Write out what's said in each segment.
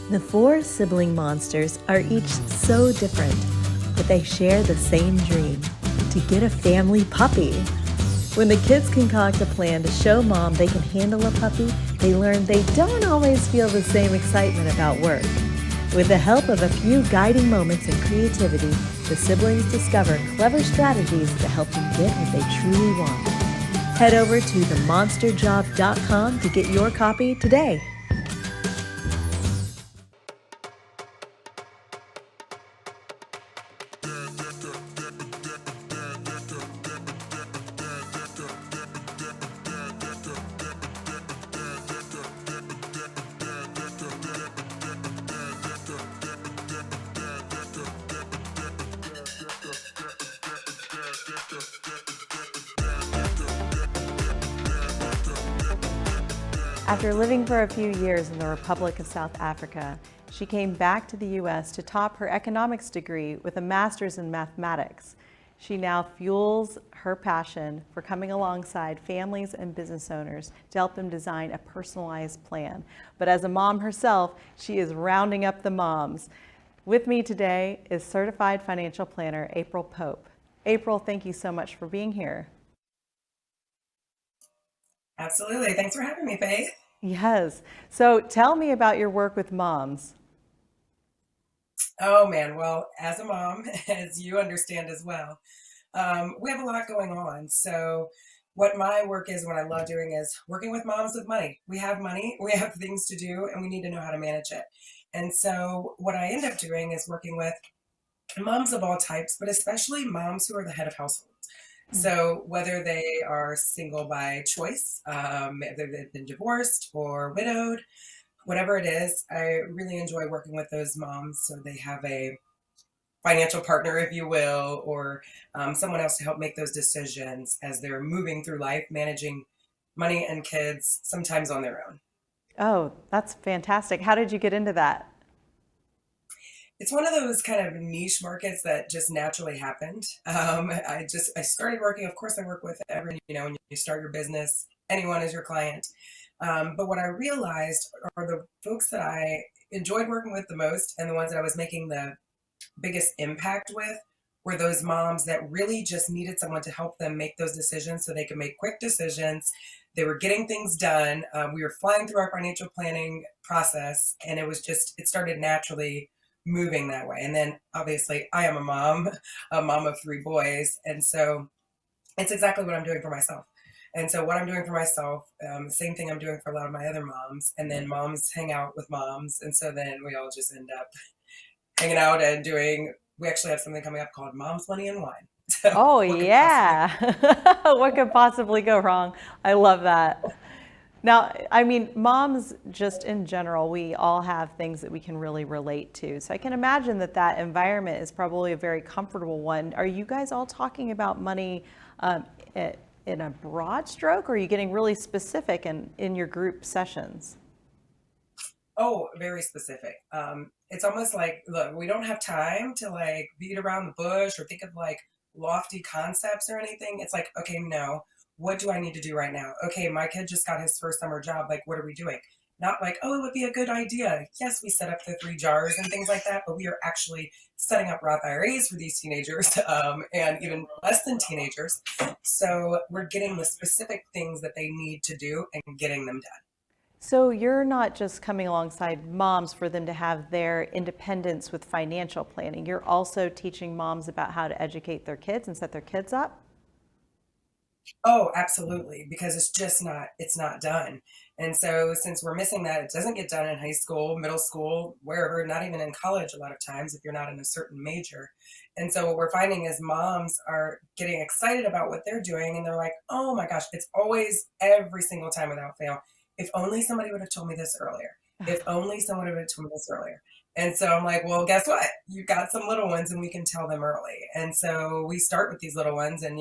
The four sibling monsters are each so different, but they share the same dream: to get a family puppy. When the kids concoct a plan to show mom they can handle a puppy, they learn they don't always feel the same excitement about work. With the help of a few guiding moments and creativity, the siblings discover clever strategies to help them get what they truly want. Head over to themonsterjob.com to get your copy today. After living for a few years in the Republic of South Africa, she came back to the U.S. to top her economics degree with a master's in mathematics. She now fuels her passion for coming alongside families and business owners to help them design a personalized plan. But as a mom herself, she is rounding up the moms. With me today is certified financial planner Apryl Pope. Apryl, thank you so much for being here. Absolutely. Thanks for having me, Faith. Yes. So tell me about your work with moms. Oh man, well, as a mom, as you understand as well, we have a lot going on. So, what my work is, what I love doing is working with moms with money. We have money, we have things to do, and we need to know how to manage it. And so, what I end up doing is working with moms of all types, but especially moms who are the head of households. So, whether they are single by choice, whether they've been divorced or widowed, whatever it is, I really enjoy working with those moms so they have a financial partner, if you will, or someone else to help make those decisions as they're moving through life, managing money and kids, sometimes on their own. Oh, that's fantastic. How did you get into that? It's one of those kind of niche markets that just naturally happened. I started working. Of course, I work with everyone. When you start your business, anyone is your client. But what I realized are the folks that I enjoyed working with the most, and the ones that I was making the biggest impact with, were those moms that really just needed someone to help them make those decisions so they could make quick decisions. They were getting things done. We were flying through our financial planning process, and it started naturally moving that way. And then obviously, I am a mom of three boys. And so it's exactly what I'm doing for myself. And so what I'm doing for myself, same thing I'm doing for a lot of my other moms. And then moms hang out with moms. And so then we all just end up hanging out and we actually have something coming up called Moms, Money, and Wine. So Oh, what could possibly yeah. What could possibly go wrong? I love that. Now, I mean, moms just in general, we all have things that we can really relate to. So I can imagine that that environment is probably a very comfortable one. Are you guys all talking about money um, i- in a broad stroke, or are you getting really specific in your group sessions? Oh, very specific. It's almost like, look, we don't have time to like beat around the bush or think of like lofty concepts or anything. It's like, okay, no, what do I need to do right now? Okay, my kid just got his first summer job. Like, what are we doing? Not like, oh, it would be a good idea. Yes, we set up the three jars and things like that, but we are actually setting up Roth IRAs for these teenagers and even less than teenagers. So we're getting the specific things that they need to do and getting them done. So you're not just coming alongside moms for them to have their independence with financial planning. You're also teaching moms about how to educate their kids and set their kids up. Oh, absolutely, because it's not done. And so since we're missing that, it doesn't get done in high school, middle school, wherever, not even in college a lot of times if you're not in a certain major. And so what we're finding is moms are getting excited about what they're doing and they're like, "Oh my gosh, it's always every single time without fail. If only somebody would have told me this earlier. If only someone would have told me this earlier." And so I'm like, well, guess what? You've got some little ones and we can tell them early. And so we start with these little ones and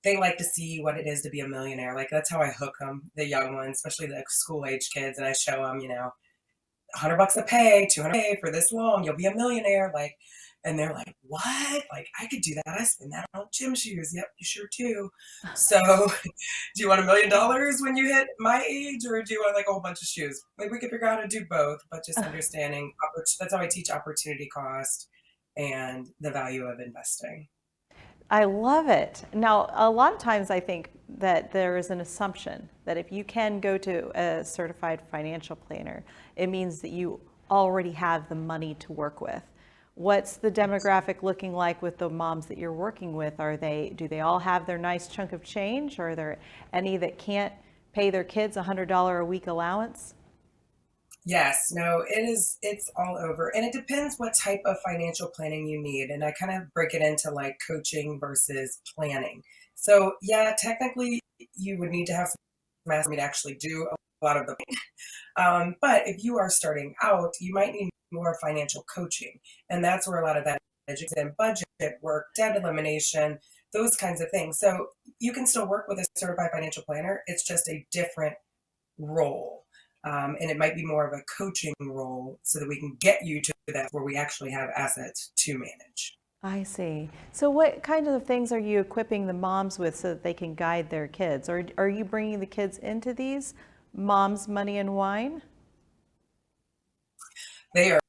they like to see what it is to be a millionaire. Like that's how I hook them, the young ones, especially the school age kids. And I show them, $100 a pay, 200 a pay for this long, you'll be a millionaire. Like, And they're like, what? Like, I could do that. I spend that on gym shoes. Yep, you sure too. So do you want $1 million when you hit my age, or do you want like a whole bunch of shoes? Like, we could figure out how to do both, but just understanding, that's how I teach opportunity cost and the value of investing. I love it. Now, a lot of times I think that there is an assumption that if you can go to a certified financial planner, it means that you already have the money to work with. What's the demographic looking like with the moms that you're working with? Do they all have their nice chunk of change? Or are there any that can't pay their kids $100 a week allowance? Yes, no, it's all over. And it depends what type of financial planning you need. And I kind of break it into like coaching versus planning. So yeah, technically you would need to have some math for me to actually do a lot of the but if you are starting out, you might need more financial coaching. And that's where a lot of that education and budget work, debt elimination, those kinds of things. So you can still work with a certified financial planner. It's just a different role. And it might be more of a coaching role so that we can get you to that where we actually have assets to manage. I see. So what kind of things are you equipping the moms with so that they can guide their kids? Or are you bringing the kids into these Moms, Money, and Wine? They are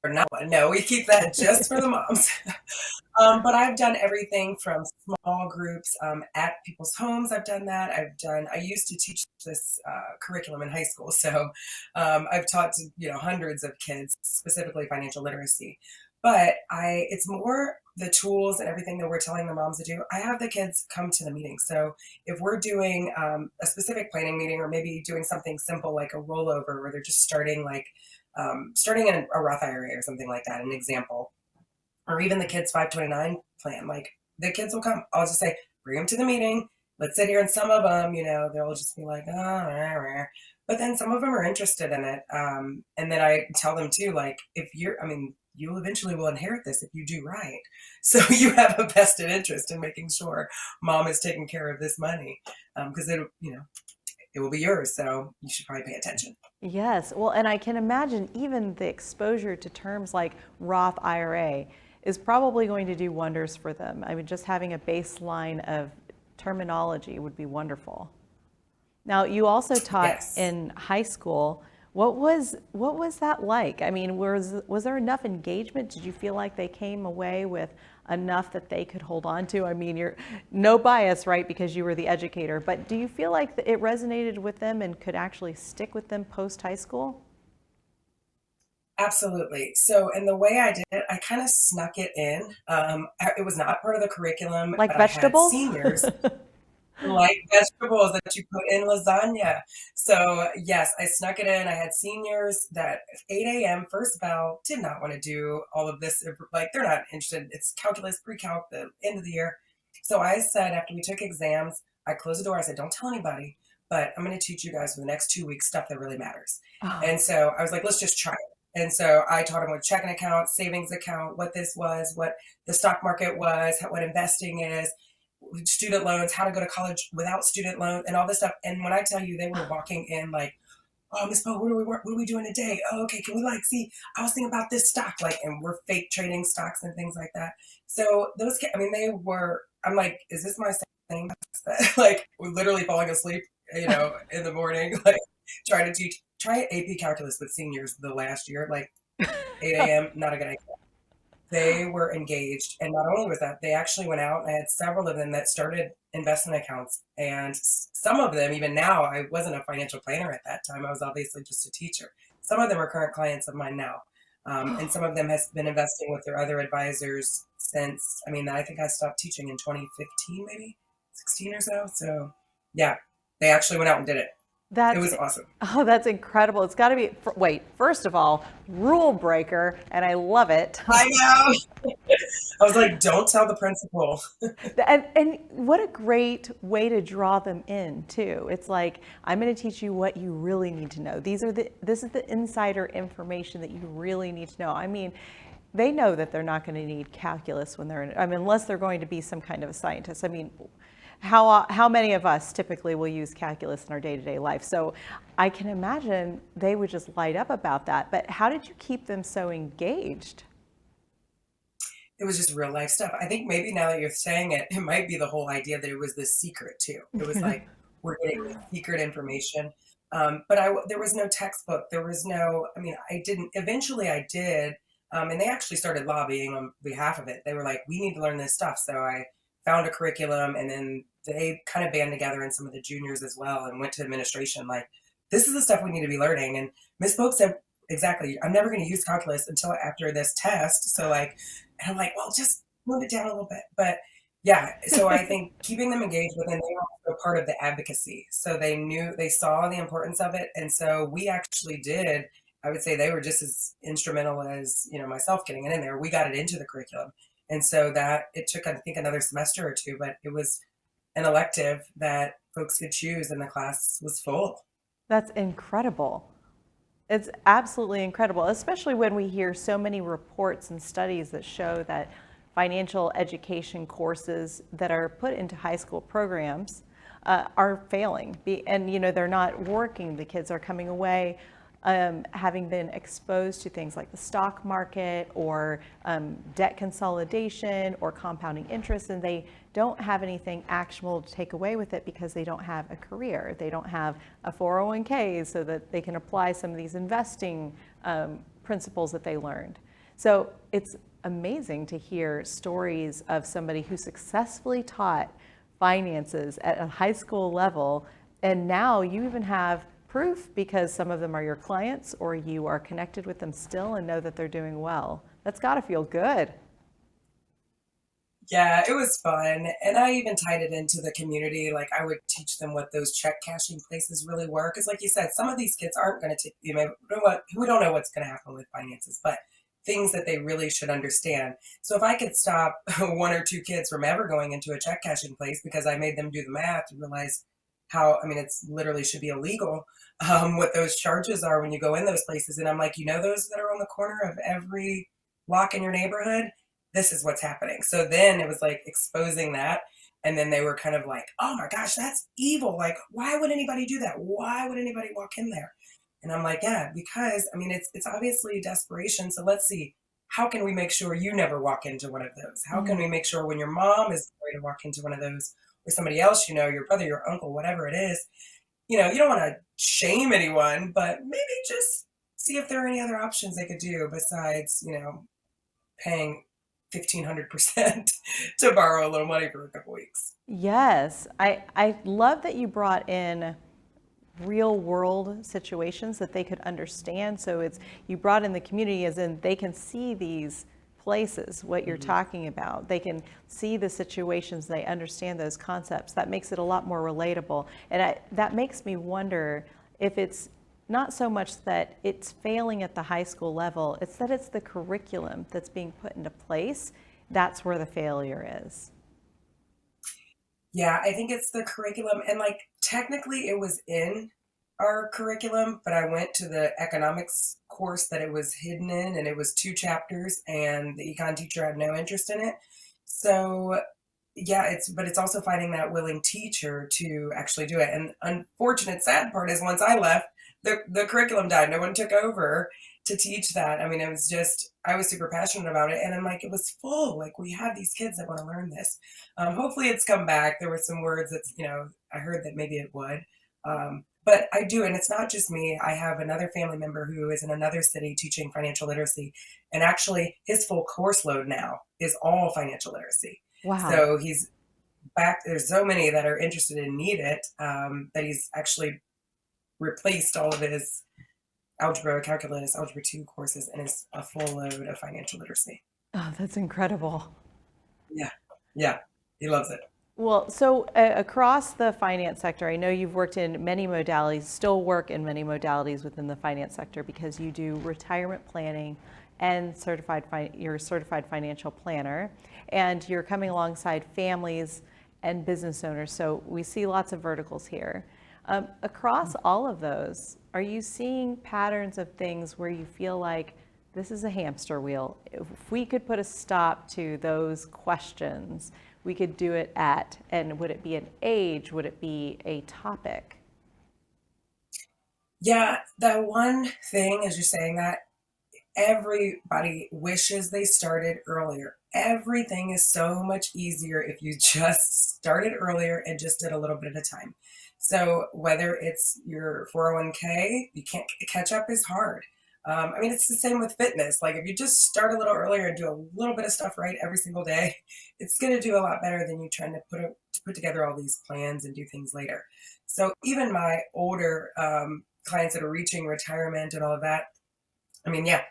not one. No, we keep that just for the moms. But I've done everything from small groups at people's homes. I've done that. I used to teach this curriculum in high school. So I've taught to, hundreds of kids, specifically financial literacy. But it's more the tools and everything that we're telling the moms to do. I have the kids come to the meeting. So if we're doing a specific planning meeting, or maybe doing something simple like a rollover where they're just starting in a Roth IRA or something like that, an example, or even the kids 529 plan, like the kids will come. I'll just say, bring them to the meeting. Let's sit here. And some of them, they'll just be like, oh, rah, rah. But then some of them are interested in it. And then I tell them too, like, you'll eventually will inherit this if you do right. So you have a vested interest in making sure mom is taking care of this money, because it will be yours. So you should probably pay attention. Yes. Well, and I can imagine even the exposure to terms like Roth IRA is probably going to do wonders for them. I mean, just having a baseline of terminology would be wonderful. Now, you also taught Yes. in high school. What was that like? I mean, was there enough engagement? Did you feel like they came away with enough that they could hold on to? I mean, you're no bias, right? Because you were the educator, but do you feel like it resonated with them and could actually stick with them post high school? Absolutely. So, and the way I did it, I kind of snuck it in. It was not part of the curriculum, Like but I had vegetables? seniors like vegetables that you put in lasagna. So, yes, I snuck it in. I had seniors that 8 a.m. first bell did not want to do all of this. Like, they're not interested. It's calculus, pre-calc, the end of the year. So I said, after we took exams, I closed the door. I said, don't tell anybody, but I'm going to teach you guys for the next 2 weeks stuff that really matters. Oh, And so I was like, let's just try it. And so I taught them what checking account, savings account, what this was, what the stock market was, what investing is, student loans, how to go to college without student loan, and all this stuff. And when I tell you, they were walking in like, oh, Miss Poe, what are we doing today? Oh, okay, can we see, I was thinking about this stock, like, and we're fake trading stocks and things like that. So those kids, I'm like, is this my same? Like, we're literally falling asleep, in the morning, like trying to try AP calculus with seniors the last year, like 8 a.m., not a good idea. They were engaged. And not only was that, they actually went out, and I had several of them that started investment accounts. And some of them, even now, I wasn't a financial planner at that time. I was obviously just a teacher. Some of them are current clients of mine now. And some of them has been investing with their other advisors since, I think I stopped teaching in 2015, maybe 16 or so. So yeah, they actually went out and did it. It that's was awesome. oh, that's incredible. It's got to be. Wait, first of all, rule breaker, and I love it. I know. I was like, don't tell the principal. And what a great way to draw them in too. It's like, I'm going to teach you what you really need to know. This is the insider information that you really need to know. I mean, they know that they're not going to need calculus when unless they're going to be some kind of a scientist. I mean, how many of us typically will use calculus in our day-to-day life? So I can imagine they would just light up about that. But how did you keep them so engaged? it was just real life stuff. I think maybe now that you're saying it, it might be the whole idea that it was this secret too. It was like we're getting this secret information. But there was no textbook. There was no. I mean, I didn't. Eventually, I did, and they actually started lobbying on behalf of it. They were like, "We need to learn this stuff." So I found a curriculum, and then they kind of band together, and some of the juniors as well, and went to administration like, "This is the stuff we need to be learning." And Miss Polk said, "Exactly. I'm never going to use calculus until after this test." So like, and I'm like, "Well, just move it down a little bit." But yeah, so I think keeping them engaged with, and they were also part of the advocacy. So they saw the importance of it. And so we actually did, I would say they were just as instrumental as, myself getting it in there. We got it into the curriculum. And so that it took, I think, another semester or two, but it was an elective that folks could choose and the class was full. That's incredible. It's absolutely incredible, especially when we hear so many reports and studies that show that financial education courses that are put into high school programs are failing. And, they're not working. The kids are coming away having been exposed to things like the stock market or debt consolidation or compounding interest, and they don't have anything actionable to take away with it because they don't have a career. They don't have a 401k so that they can apply some of these investing principles that they learned. So it's amazing to hear stories of somebody who successfully taught finances at a high school level, and now you even have proof because some of them are your clients or you are connected with them still and know that they're doing well. That's got to feel good. Yeah, it was fun. And I even tied it into the community. Like I would teach them what those check cashing places really were. Because like you said, some of these kids aren't going to take, we don't know what's going to happen with finances, but things that they really should understand. So if I could stop one or two kids from ever going into a check cashing place because I made them do the math and realize how, I mean, it's literally should be illegal, what those charges are when you go in those places. And I'm like, those that are on the corner of every block in your neighborhood, this is what's happening. So then it was like exposing that. And then they were kind of like, oh my gosh, that's evil. Like, why would anybody do that? Why would anybody walk in there? And I'm like, yeah, because I mean, it's obviously desperation. So let's see, how can we make sure you never walk into one of those? How can we make sure when your mom is going to walk into one of those or somebody else, your brother, your uncle, whatever it is, you don't want to shame anyone, but maybe just see if there are any other options they could do besides, paying 1,500% to borrow a little money for a couple weeks. Yes, I love that you brought in real world situations that they could understand. So you brought in the community as in they can see these places, what you're talking about. They can see the situations, they understand those concepts. That makes it a lot more relatable. And that makes me wonder if it's not so much that it's failing at the high school level, it's that it's the curriculum that's being put into place. That's where the failure is. Yeah, I think it's the curriculum. And like technically it was in our curriculum, but I went to the economics course that it was hidden in, and it was 2 chapters, and the econ teacher had no interest in it. So yeah, it's also finding that willing teacher to actually do it. And unfortunate, sad part is once I left, the curriculum died. No one took over to teach that. I mean, it was just, I was super passionate about it. And I'm like, it was full. Like, we have these kids that want to learn this. Hopefully it's come back. There were some words that, I heard that maybe it would. But I do, and it's not just me. I have another family member who is in another city teaching financial literacy. And actually, his full course load now is all financial literacy. Wow. So he's back. There's so many that are interested and need it that he's actually replaced all of his algebra, calculus, algebra 2 courses and is a full load of financial literacy. Oh, that's incredible. Yeah. Yeah. He loves it. Well, so across the finance sector, I know you've worked in many modalities, still work in many modalities within the finance sector because you do retirement planning and you're a certified financial planner, and you're coming alongside families and business owners. So we see lots of verticals here. Across all of those, are you seeing patterns of things where you feel like this is a hamster wheel? If we could put a stop to those questions, we could do it and would it be an age? Would it be a topic? Yeah, the one thing as you're saying that, everybody wishes they started earlier. Everything is so much easier if you just started earlier and just did a little bit at a time. So whether it's your 401k, you can't catch up is hard. I mean, it's the same with fitness. Like if you just start a little earlier and do a little bit of stuff right every single day, it's going to do a lot better than you trying to put together all these plans and do things later. So even my older clients that are reaching retirement and all of that, I mean, yeah,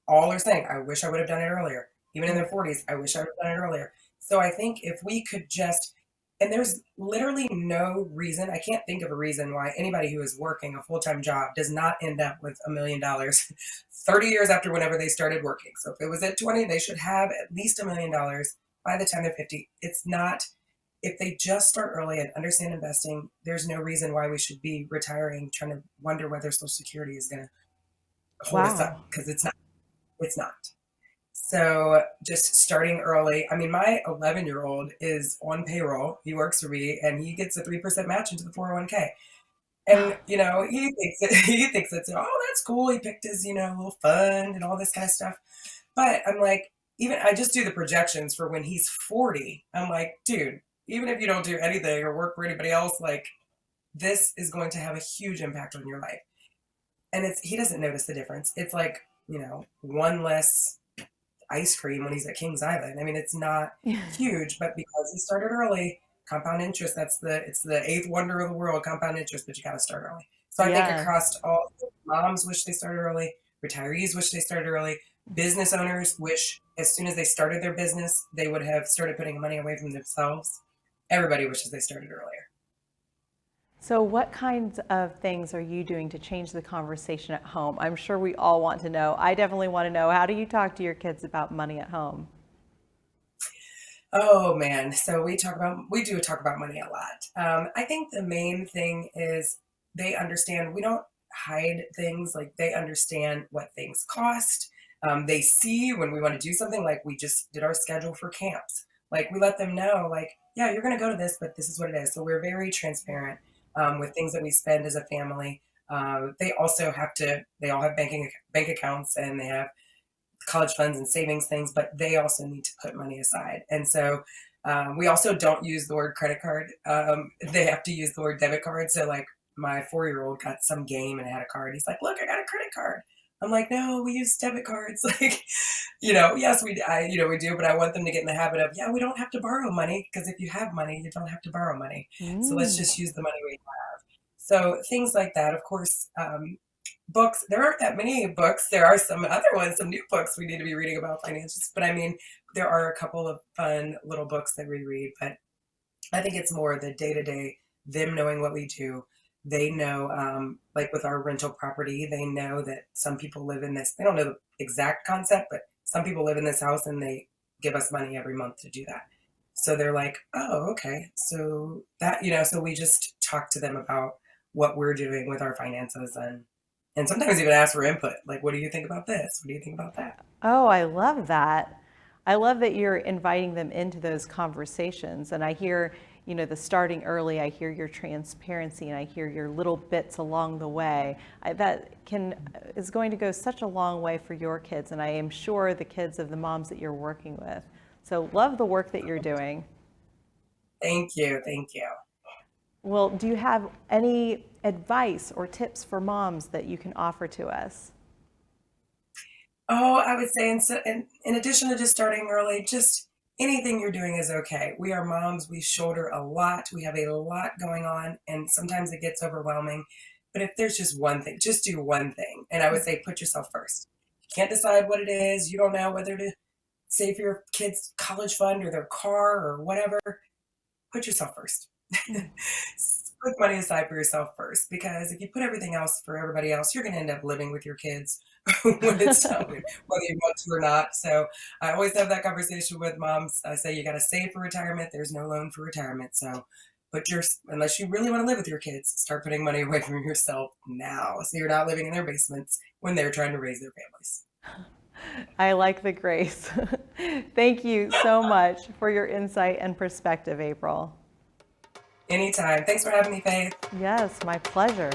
all are saying, I wish I would have done it earlier. Even in their 40s, I wish I would have done it earlier. So I think if we could just, and there's literally no reason, I can't think of a reason why anybody who is working a full-time job does not end up with $1 million 30 years after whenever they started working. So if it was at 20, they should have at least $1 million by the time they're 50. It's not, if they just start early and understand investing, there's no reason why we should be retiring, trying to wonder whether Social Security is going to hold us Wow. up, because it's not. It's not. So just starting early. I mean, my 11-year-old is on payroll. He works for me, and he gets a 3% match into the 401k. And he thinks he thinks it's, oh, that's cool. He picked his little fund and all this kind of stuff. But I'm like, even I just do the projections for when he's 40. I'm like, dude, even if you don't do anything or work for anybody else, like this is going to have a huge impact on your life. And he doesn't notice the difference. It's like, one less ice cream when he's at Kings Island. I mean, it's not huge, but because he started early, compound interest, it's the eighth wonder of the world, compound interest, but you got to start early. So I think Yes. across all, moms wish they started early, retirees wish they started early, business owners wish as soon as they started their business, they would have started putting money away from themselves. Everybody wishes they started earlier. So, what kinds of things are you doing to change the conversation at home? I'm sure we all want to know. I definitely want to know, how do you talk to your kids about money at home? Oh man, so we do talk about money a lot. I think the main thing is they understand we don't hide things. Like they understand what things cost. They see when we want to do something. Like we just did our schedule for camps. Like we let them know, like, yeah, you're going to go to this, but this is what it is. So we're very transparent with things that we spend as a family. They also they all have bank accounts, and they have college funds and savings things, but they also need to put money aside. And so we also don't use the word credit card. They have to use the word debit card. So like my 4-year-old got some game and had a card. He's like, look, I got a credit card. I'm like, no, we use debit cards. Like, yes, we do, but I want them to get in the habit of, yeah, we don't have to borrow money, because if you have money, you don't have to borrow money. So let's Mm. just use the money we have. So things like that. Of course, books, there aren't that many books. There are some other ones, some new books we need to be reading about finances, but I mean, there are a couple of fun little books that we read. But I think it's more the day to day, them knowing what we do. They know, like with our rental property, they know that some people live in this, they don't know the exact concept, but some people live in this house and they give us money every month to do that. So they're like, oh, okay. So so we just talk to them about what we're doing with our finances, and sometimes even ask for input. Like, what do you think about this? What do you think about that? Oh, I love that. I love that you're inviting them into those conversations. And I hear, the starting early, I hear your transparency, and I hear your little bits along the way. Is going to go such a long way for your kids, and I am sure the kids of the moms that you're working with. So love the work that you're doing. Thank you. Thank you. Well, do you have any advice or tips for moms that you can offer to us? Oh, I would say in addition to just starting early, just anything you're doing is okay. We are moms. We shoulder a lot. We have a lot going on, and sometimes it gets overwhelming. But if there's just one thing, just do one thing. And I would say put yourself first. You can't decide what it is. You don't know whether to save for your kid's college fund or their car or whatever. Put yourself first. Put money aside for yourself first, because if you put everything else for everybody else, you're going to end up living with your kids when it's done, whether you want to or not. So I always have that conversation with moms. I say you got to save for retirement. There's no loan for retirement. So unless you really want to live with your kids, start putting money away from yourself now, so you're not living in their basements when they're trying to raise their families. I like the grace. Thank you so much for your insight and perspective, Apryl. Anytime. Thanks for having me, Faith. Yes, my pleasure.